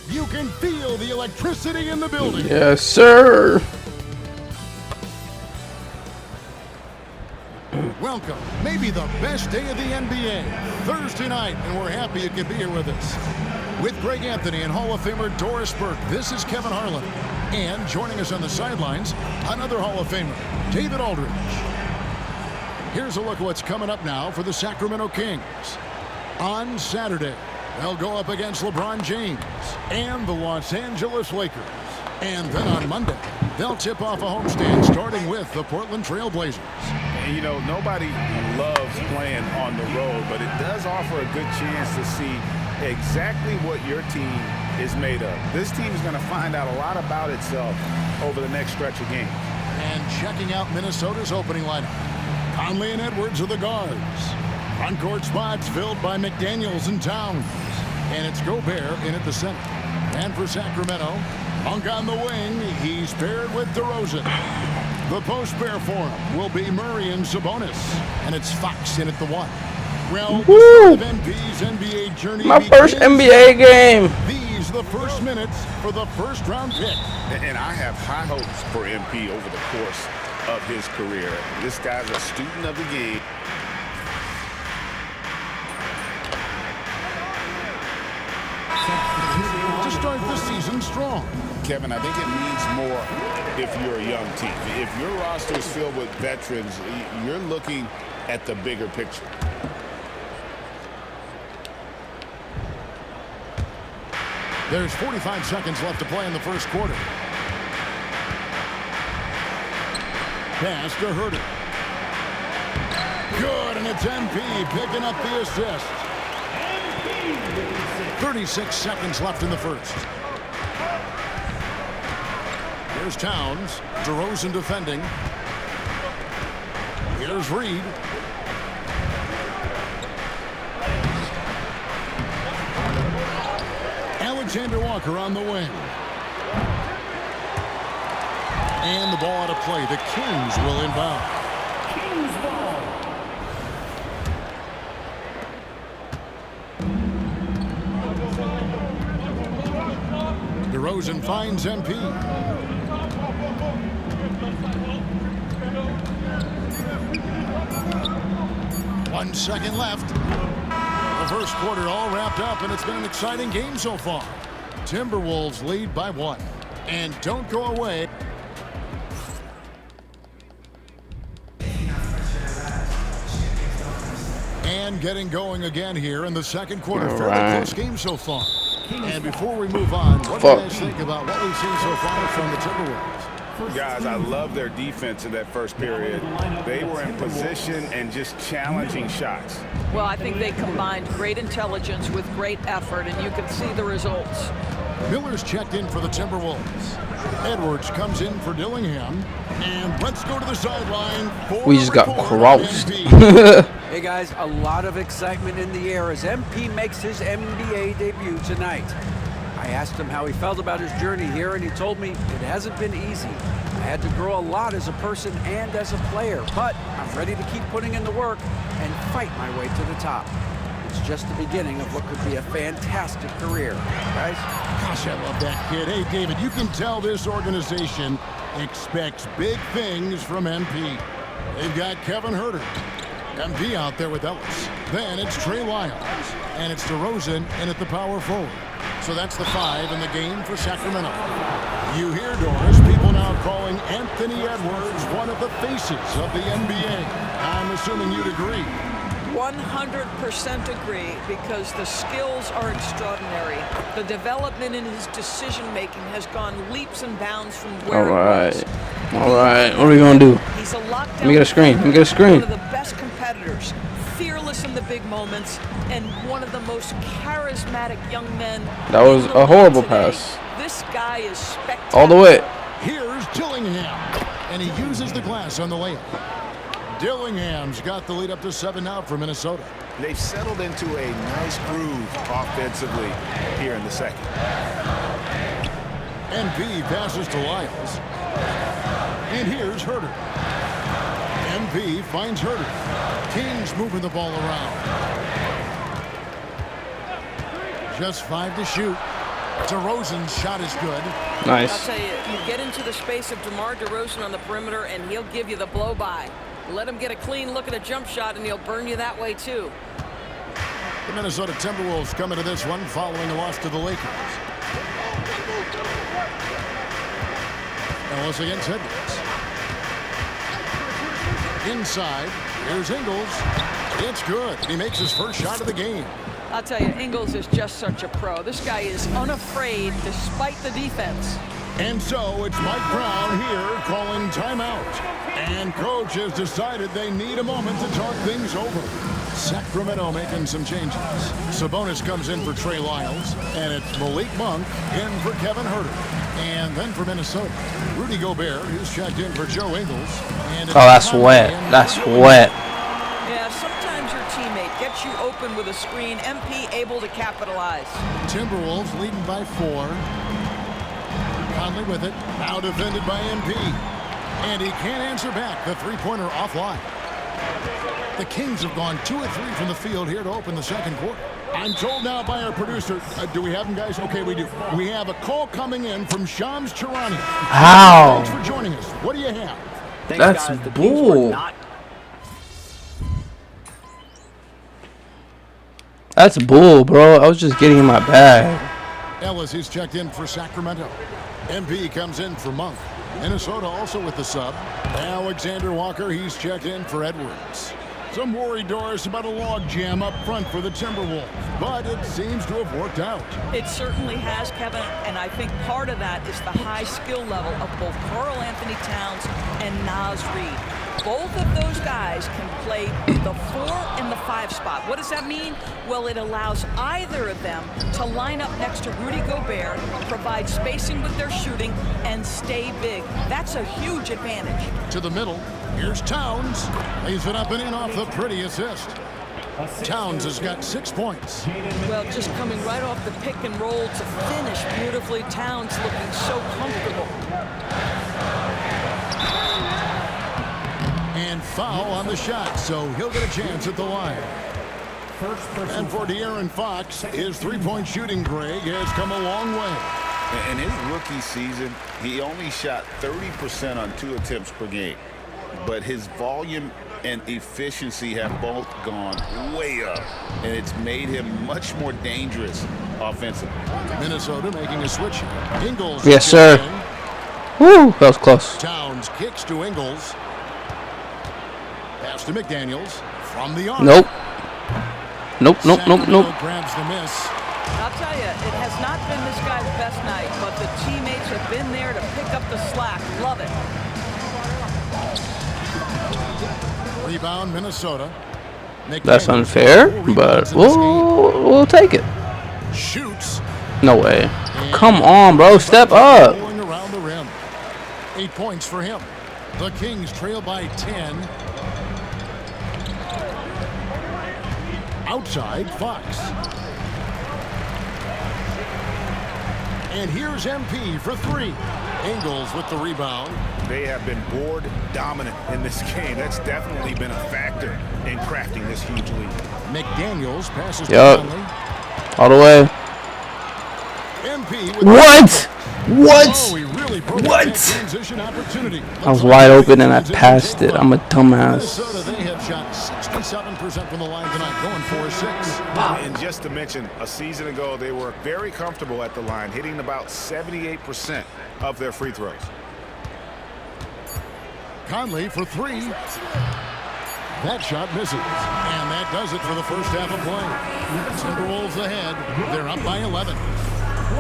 You can feel the electricity in the building. Yes, sir. Welcome, maybe the best day of the NBA, Thursday night, and we're happy you could be here with us. With Greg Anthony and Hall of Famer Doris Burke, this is Kevin Harlan. And joining us on the sidelines, another Hall of Famer, David Aldridge. Here's a look at what's coming up now for the Sacramento Kings. On Saturday, they'll go up against LeBron James and the Los Angeles Lakers. And then on Monday, they'll tip off a homestand starting with the Portland Trail Blazers. And, you know, nobody loves playing on the road, but it does offer a good chance to see exactly what your team is made of. This team is going to find out a lot about itself over the next stretch of games. And checking out Minnesota's opening lineup, Conley and Edwards are the guards. Front court spots filled by McDaniels and Towns. And it's Gobert in at the center. And for Sacramento, Monk on the wing, he's paired with DeRozan. The post pair for him will be Murray and Sabonis. And it's Fox in at the 1. Well, woo! the MP's NBA journey My first NBA game. These the first minutes for the first round pick. And I have high hopes for MP over the course of his career. This guy's a student of the game. To start the season strong. Kevin, I think it means more if you're a young team. If your roster is filled with veterans, you're looking at the bigger picture. There's 45 seconds left to play in the first quarter. Pass to Herter. Good, and it's MP picking up the assist. 36 seconds left in the first. Here's Towns. DeRozan defending. Here's Reed. Alexander Walker on the wing. And the ball out of play. The Kings will inbound. Kings ball. DeRozan finds MP. One second left. The first quarter all wrapped up, and it's been an exciting game so far. Timberwolves lead by 1. And don't go away. And getting going again here in the second quarter. Fairly close game so far. And before we move on, what do you guys think about what we've seen so far from the Timberwolves? Guys, I love their defense in that first period. They were in position and just challenging shots. Well, I think they combined great intelligence with great effort, and you can see the results. Miller's checked in for the Timberwolves. Edwards comes in for Dillingham. And let's go to the sideline. We just got crossed. Hey guys, a lot of excitement in the air as MP makes his NBA debut tonight. I asked him how he felt about his journey here, and he told me it hasn't been easy. I had to grow a lot as a person and as a player, but I'm ready to keep putting in the work and fight my way to the top. It's just the beginning of what could be a fantastic career, guys. Gosh, I love that kid. Hey, David, you can tell this organization expects big things from MP. They've got Kevin Herter. MP out there with Ellis. Then it's Trey Lyles. And it's DeRozan in at the power forward. So that's the 5 in the game for Sacramento. You hear, Doris, people now calling Anthony Edwards one of the faces of the NBA. I'm assuming you'd agree. 100% agree, because the skills are extraordinary. The development in his decision-making has gone leaps and bounds from where it was. All right. What are we going to do? He's a lockdown. Let me get a screen. Let me get a screen. One of the best competitors, fearless in the big moments, and one of the most charismatic young men. That was a horrible pass. This guy is spectacular. All the way. Here's Dillingham, and he uses the glass on the layup. Dillingham's got the lead up to 7 now for Minnesota. They've settled into a nice groove offensively here in the second. MP passes to Lyles. And here's Herter. MP finds Herter. Kings moving the ball around. Just 5 to shoot. DeRozan's shot is good. I'll Nice. tell you, you get into the space of DeMar DeRozan on the perimeter, and he'll give you the blow-by. Let him get a clean look at a jump shot, and he'll burn you that way, too. The Minnesota Timberwolves come into this one following a loss to the Lakers. Ellis against Edwards. Inside, here's Ingles. It's good. He makes his first shot of the game. I'll tell you, Ingles is just such a pro. This guy is unafraid despite the defense. And so it's Mike Brown here calling timeout. And coach has decided they need a moment to talk things over. Sacramento making some changes. Sabonis comes in for Trey Lyles. And it's Malik Monk in for Kevin Huerter. And then for Minnesota, Rudy Gobert is checked in for Joe Ingles. And Oh, that's wet. That's wet. Yeah, sometimes your teammate gets you open with a screen. MP able to capitalize. Timberwolves leading by 4. Conley with it. Now defended by MP. And he can't answer back. The three-pointer offline. The Kings have gone 2 of 3 from the field here to open the second quarter. I'm told now by our producer, do we have them, guys? Okay, we do. We have a call coming in from Shams Charania. How? Thanks for joining us. What do you have? That's bull. That's bull, bro. I was just getting in my bag. Ellis is checked in for Sacramento. MP comes in for Monk. Minnesota also with the sub. Alexander Walker, he's checked in for Edwards. Some worry, Doris, about a log jam up front for the Timberwolves, but it seems to have worked out. It certainly has, Kevin, and I think part of that is the high skill level of both Karl Anthony Towns and Naz Reid. Both of those guys can play the 4 and the 5 spot. What does that mean? Well, it allows either of them to line up next to Rudy Gobert, provide spacing with their shooting, and stay big. That's a huge advantage. To the middle, here's Towns. Lays it up and in off the pretty assist. Towns has got 6 points. Well, just coming right off the pick and roll to finish beautifully. Towns looking so comfortable. And foul on the shot, so he'll get a chance at the line. And for De'Aaron Fox, his three-point shooting, Greg, has come a long way. In his rookie season, he only shot 30% on 2 attempts per game. But his volume and efficiency have both gone way up, and it's made him much more dangerous offensively. Minnesota making a switch. Ingles. Yes, sir. Woo, that was close. Towns kicks to Ingles. Pass to McDaniels from the arc. Nope. Nope. Grabs the miss. I'll tell you, it has not been this guy's best night, but the teammates have been there to pick up the slack. Love it. Rebound, Minnesota. That's unfair, but we'll take it. Shoots. No way. Come on, bro. Step up. Going around the rim. 8 points for him. The Kings trail by 10. Outside, Fox. And here's MP for 3. Ingles with the rebound. They have been board dominant in this game. That's definitely been a factor in crafting this huge lead. McDaniels passes to Yup. Conley. All the way. MP with What? What? Oh, he really broke What? that transition opportunity. I was wide open and I passed it. I'm a dumbass. Minnesota, they have shot 67% from the line tonight, going 4-6. And just to mention, a season ago, they were very comfortable at the line, hitting about 78% of their free throws. Conley for 3. That shot misses. And that does it for the first half of play. Timberwolves ahead. They're up by 11.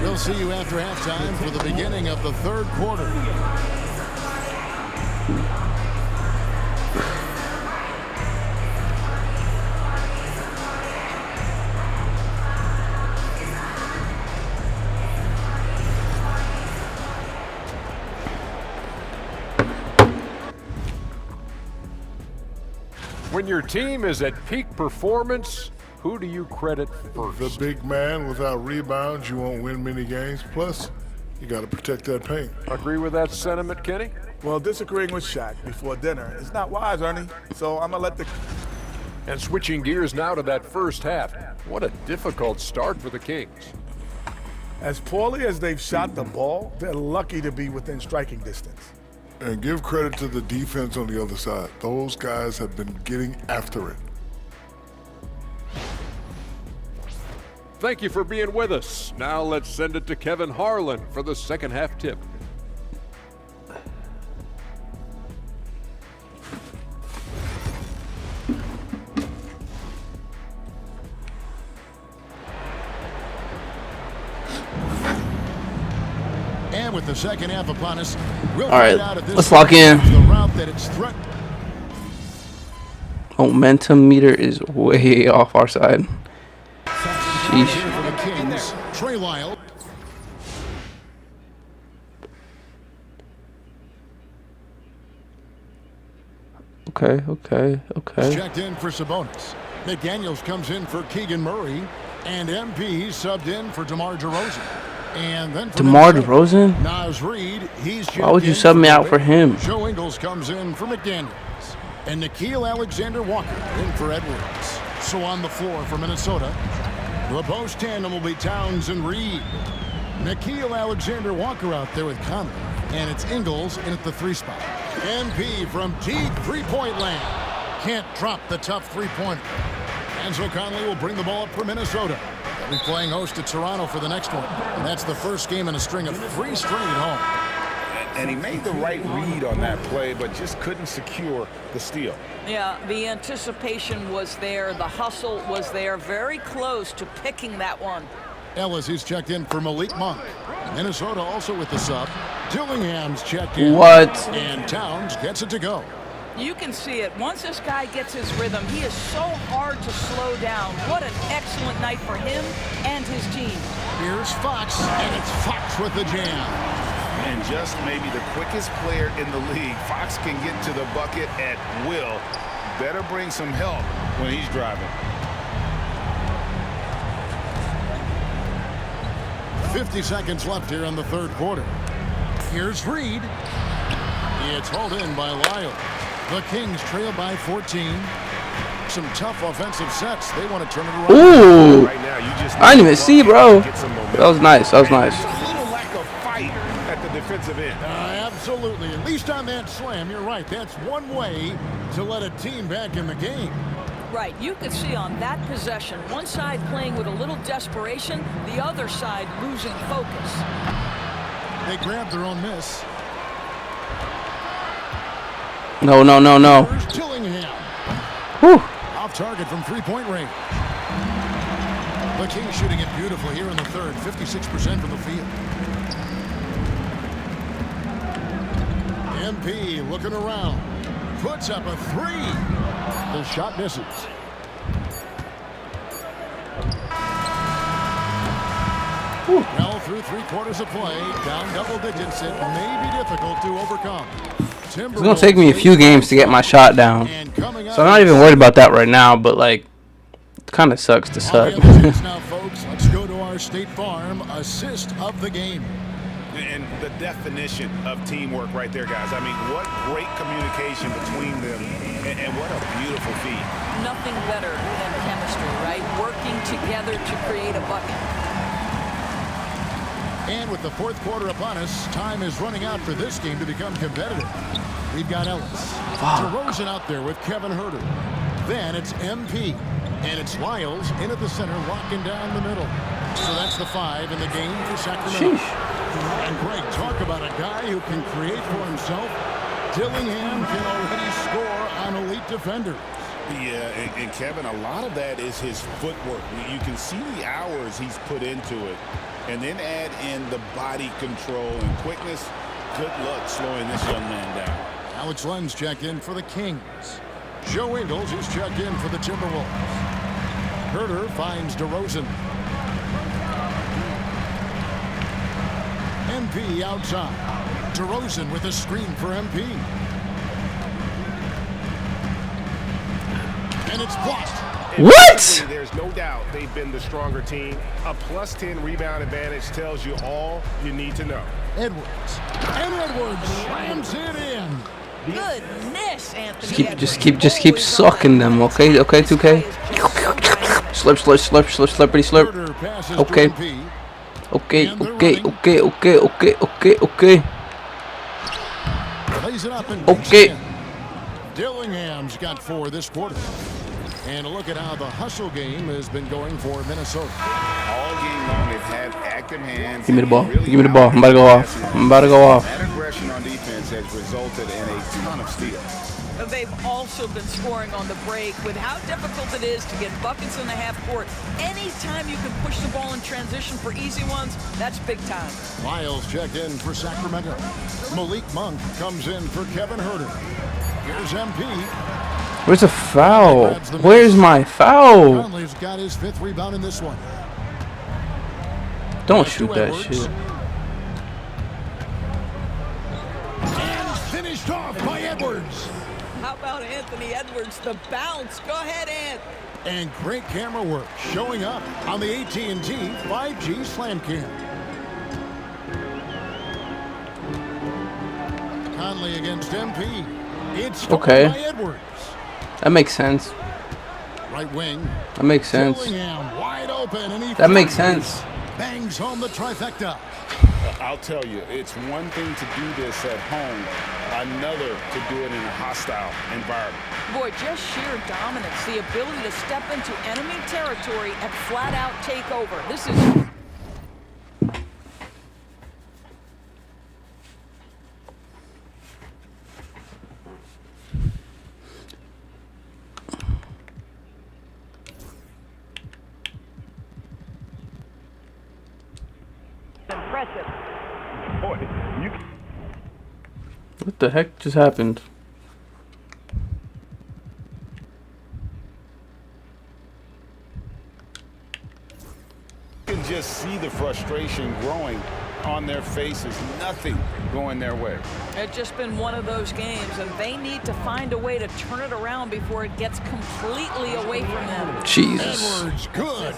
We'll see you after halftime for the beginning of the third quarter. When your team is at peak performance, who do you credit first? The big man. Without rebounds, you won't win many games. Plus, you got to protect that paint. Agree with that sentiment, Kenny? Well, disagreeing with Shaq before dinner is not wise, Ernie. So I'm going to let the... And switching gears now to that first half. What a difficult start for the Kings. As poorly as they've shot the ball, they're lucky to be within striking distance. And give credit to the defense on the other side. Those guys have been getting after it. Thank you for being with us. Now let's send it to Kevin Harlan for the second half tip. And with the second half upon us, we'll All right, find out if this let's lock in. is the route that it's threatened. Momentum meter is way off our side. Here for the Kings, Trey Lyle. Okay. Checked in for Sabonis. McDaniels comes in for Keegan Murray. And MP subbed in for DeMar DeRozan. And then for DeMar Minnesota, DeRozan? Naz Reid, he's Why would you checked sub in me for out for him? Joe Ingles comes in for McDaniels. And Nickeil Alexander-Walker in for Edwards. So on the floor for Minnesota, the post tandem will be Towns and Reid. Nickeil Alexander-Walker out there with Conley. And it's Ingles in at the 3 spot. MP from deep three-point land. Can't drop the tough three-pointer. Enzo Conley will bring the ball up for Minnesota. They'll be playing host to Toronto for the next one. And that's the first game in a string of 3 straight at home. And he made the right read on that play, but just couldn't secure the steal. Yeah, the anticipation was there. The hustle was there. Very close to picking that one. Ellis, he's checked in for Malik Monk. Minnesota also with the sub. Dillingham's checked in. What? And Towns gets it to go. You can see it. Once this guy gets his rhythm, he is so hard to slow down. What an excellent night for him and his team. Here's Fox, and it's Fox with the jam. And just maybe the quickest player in the league. Fox can get to the bucket at will. Better bring some help when he's driving. 50 seconds left here in the third quarter. Here's Reid. It's hauled in by Lyle. The Kings trail by 14. Some tough offensive sets. They want to turn it around. Ooh! Right now, you just I didn't even see, bro. get some momentum. That was nice. That was nice. There's a little lack of fight at the defensive end. Absolutely. At least on that slam, you're right. That's one way to let a team back in the game. Right, you could see on that possession, one side playing with a little desperation, the other side losing focus. They grabbed their own miss. No. Here's Dillingham. Whew. Off target from three-point range. The Kings shooting it beautifully here in the third. 56% from the field. MP looking around. Puts up a 3. The shot misses. Well, through 3 quarters of play, down double digits, it may be difficult to overcome. It's going to take me a few games to get my shot down. So I'm not even worried about that right now, but, like, it kind of sucks to suck. Now, folks, let's go to our State Farm assist of the game. And the definition of teamwork right there, guys. I mean, what great communication between them, and what a beautiful feat. Nothing better than chemistry, right? Working together to create a bucket. And with the fourth quarter upon us, time is running out for this game to become competitive. We've got Ellis. DeRozan out there with Kevin Huerter. Then it's MP. And it's Lyles in at the center, locking down the middle. So that's the 5 in the game for Sacramento. Sheesh. And Greg, talk about a guy who can create for himself. Dillingham can already score on elite defenders. Yeah, and Kevin, a lot of that is his footwork. You can see the hours he's put into it. And then add in the body control and quickness. Good luck slowing this young man down. Alex Len's checked in for the Kings. Joe Ingles is checked in for the Timberwolves. Huerter finds DeRozan. MP outside. DeRozan with a screen for MP. And it's blocked. What? There's no doubt they've been the stronger team. A +10 rebound advantage tells you all you need to know. Edwards. And Edwards slams it in. Goodness, Anthony. Just keep sucking them, okay, 2K. Slip, slippery slip. Huerter passes Okay. to MP. Okay, And they're okay, running. okay, okay, okay, okay, okay. Lays it up and Okay. makes it in. Dillingham's got 4 this quarter. And a look at how the hustle game has been going for Minnesota. All game long, they've had active hands. Give me the ball. Really Give me the ball. I'm about to go off. I'm about to go off. That aggression on defense has resulted in a ton of steals. They've also been scoring on the break. With how difficult it is to get buckets in the half court, anytime you can push the ball in transition for easy ones, that's big time. Lyles checked in for Sacramento. Malik Monk comes in for Kevin Huerter. Here's MP. Where's the foul? Where's my foul? Conley's got his 5th rebound in this one. Don't Back shoot to that Edwards. shit. And finished off by Edwards. How about Anthony Edwards, the bounce? Go ahead, Ant. And great camera work showing up on the AT&T 5G Slam Cam. Conley against MP. It's stolen Okay. by Edwards. That makes sense. Right wing. That makes sense. Dillingham wide open, and he That makes fires. sense. Bangs home the trifecta. I'll tell you, it's one thing to do this at home, another to do it in a hostile environment. Boy, just sheer dominance, the ability to step into enemy territory and flat out take over. This is... impressive. Boy, you What the heck just happened? can just see the frustration growing on their faces. Nothing going their way. It's just been one of those games, and they need to find a way to turn it around before it gets completely away from them. Jesus. Edwards, good.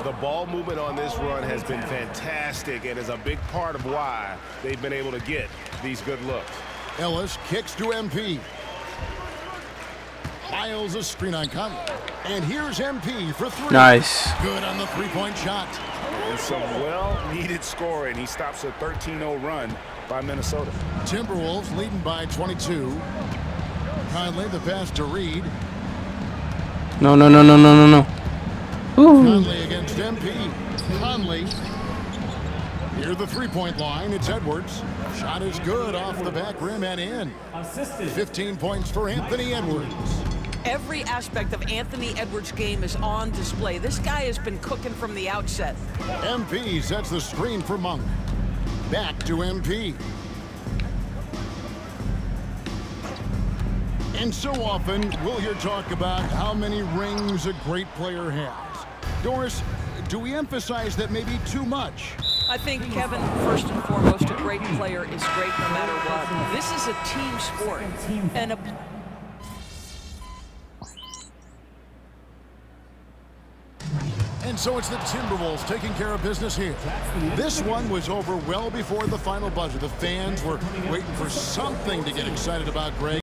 The ball movement on this run has been fantastic and is a big part of why they've been able to get these good looks. Ellis kicks to MP. Lyles a screen on Conley. And here's MP for 3. Nice. Good on the 3-point shot. And some well-needed scoring. He stops a 13-0 run by Minnesota. Timberwolves leading by 22. Conley the pass to Reed. No, no, no, no, no, no, no. Ooh. Conley against MP. Conley. Near the 3-point line, it's Edwards. Shot is good off the back rim and in. 15 points for Anthony Edwards. Every aspect of Anthony Edwards' game is on display. This guy has been cooking from the outset. MP sets the screen for Monk. Back to MP. And so often, we'll hear talk about how many rings a great player has. Doris, do we emphasize that maybe too much? I think, Kevin, first and foremost, a great player is great no matter what. This is a team sport. And And so it's the Timberwolves taking care of business here. This one was over well before the final buzzer. The fans were waiting for something to get excited about, Greg.